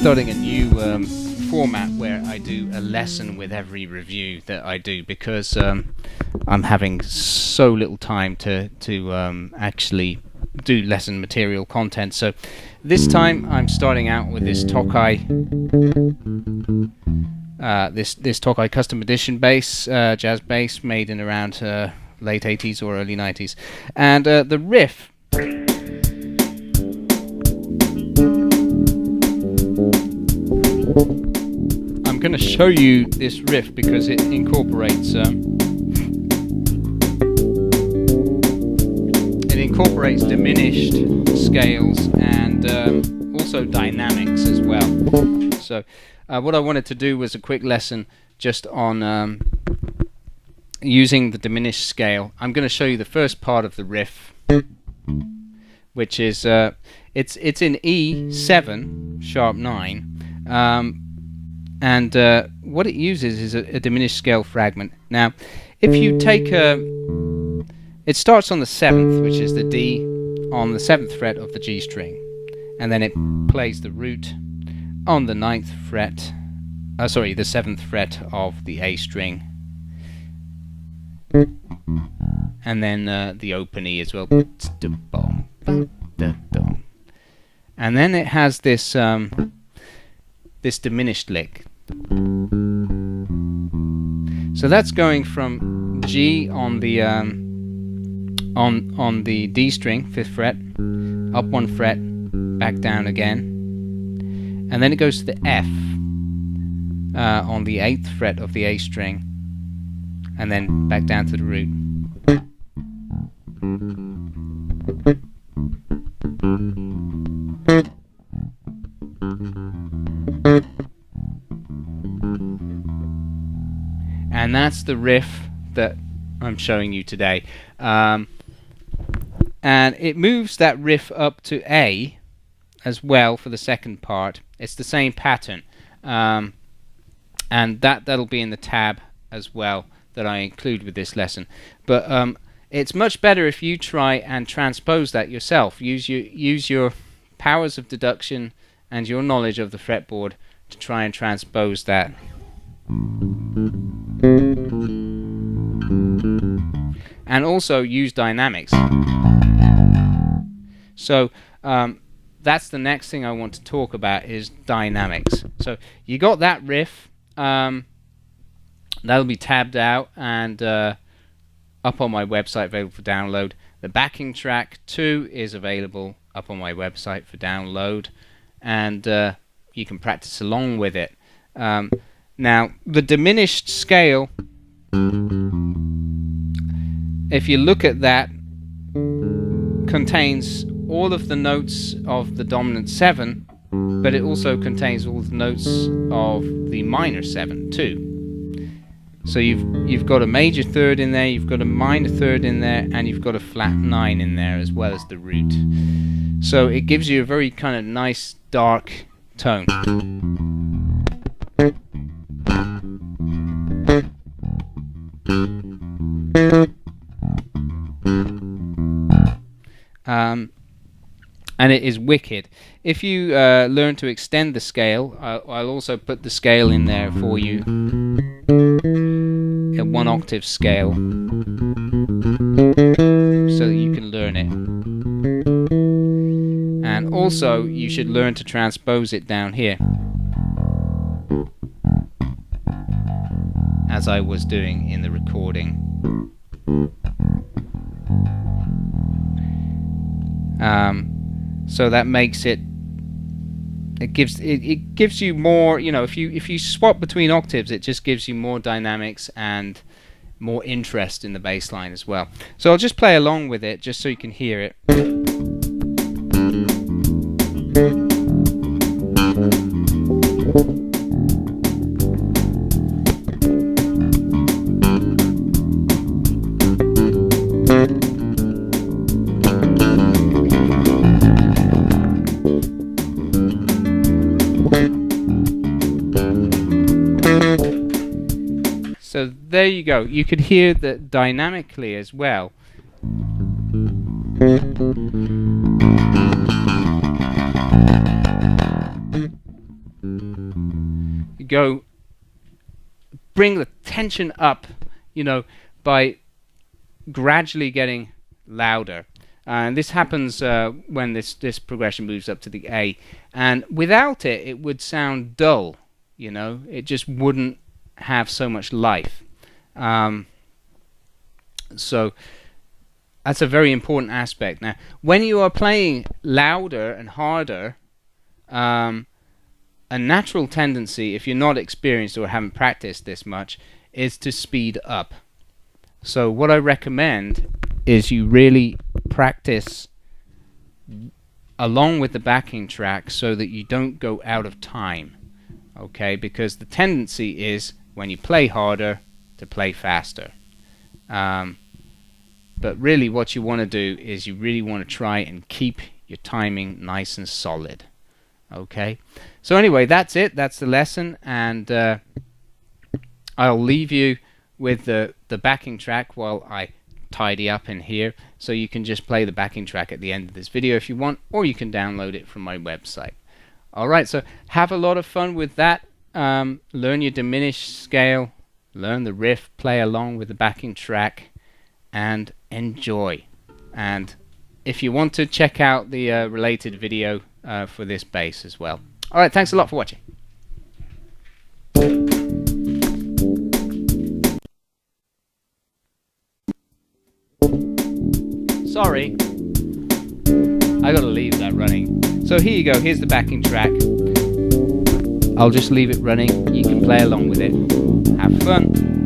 starting a new format where I do a lesson with every review that I do, because I'm having so little time to actually do lesson material content. So this time I'm starting out with this Tokai this Tokai custom edition bass, jazz bass, made in around late 80s or early 90s, and the riff I'm going to show you this riff because it incorporates diminished scales and also dynamics as well. So what I wanted to do was a quick lesson just on using the diminished scale. I'm going to show you the first part of the riff, which is it's in E7 sharp 9, and what it uses is a diminished scale fragment. Now, if you take it starts on the 7th, which is the D, on the 7th fret of the G string, and then it plays the root on the 9th fret, the 7th fret of the A string, and then the open E as well, and then it has this this diminished lick. So that's going from G on the on the D string, 5th fret, up 1 fret, back down again, and then it goes to the F on the 8th fret of the A string, and then back down to the root. And that's the riff that I'm showing you today. And it moves that riff up to A as well for the second part. It's the same pattern, and that'll be in the tab as well that I include with this lesson. But it's much better if you try and transpose that yourself. Use your powers of deduction and your knowledge of the fretboard to try and transpose that. And also use dynamics. So that's the next thing I want to talk about, is dynamics. So you got that riff, that'll be tabbed out and up on my website, available for download. The backing track 2 is available up on my website for download, and you can practice along with it. Now, the diminished scale, if you look at that, contains all of the notes of the dominant 7, but it also contains all the notes of the minor 7 too. So you've got a major third in there, you've got a minor third in there, and you've got a flat 9 in there as well as the root. So it gives you a very kind of nice dark tone. And it is wicked. If you learn to extend the scale, I'll also put the scale in there for you, a 1 octave scale, so that you can learn it. And also you should learn to transpose it down here, as I was doing in the recording. So that makes it gives you more, you know, if you swap between octaves, it just gives you more dynamics and more interest in the bass line as well. So I'll just play along with it just so you can hear it. So there you go. You could hear that dynamically as well. You go, bring the tension up, you know, by gradually getting louder. And this happens when this progression moves up to the A. And without it, it would sound dull, you know. It just wouldn't have so much life. So that's a very important aspect. Now, when you are playing louder and harder, a natural tendency, if you're not experienced or haven't practiced this much, is to speed up. So what I recommend is you really practice along with the backing track so that you don't go out of time. Okay, because the tendency is when you play harder to play faster. But really what you want to do is you really want to try and keep your timing nice and solid. Okay, so anyway, that's it. That's the lesson, and I'll leave you with the backing track while I tidy up in here, so you can just play the backing track at the end of this video if you want, or you can download it from my website. Alright, so have a lot of fun with that. Learn your diminished scale, learn the riff, play along with the backing track, and enjoy. And if you want to, check out the related video for this bass as well. Alright, thanks a lot for watching. Sorry, I gotta leave that running. So here you go, here's the backing track. I'll just leave it running, you can play along with it. Have fun.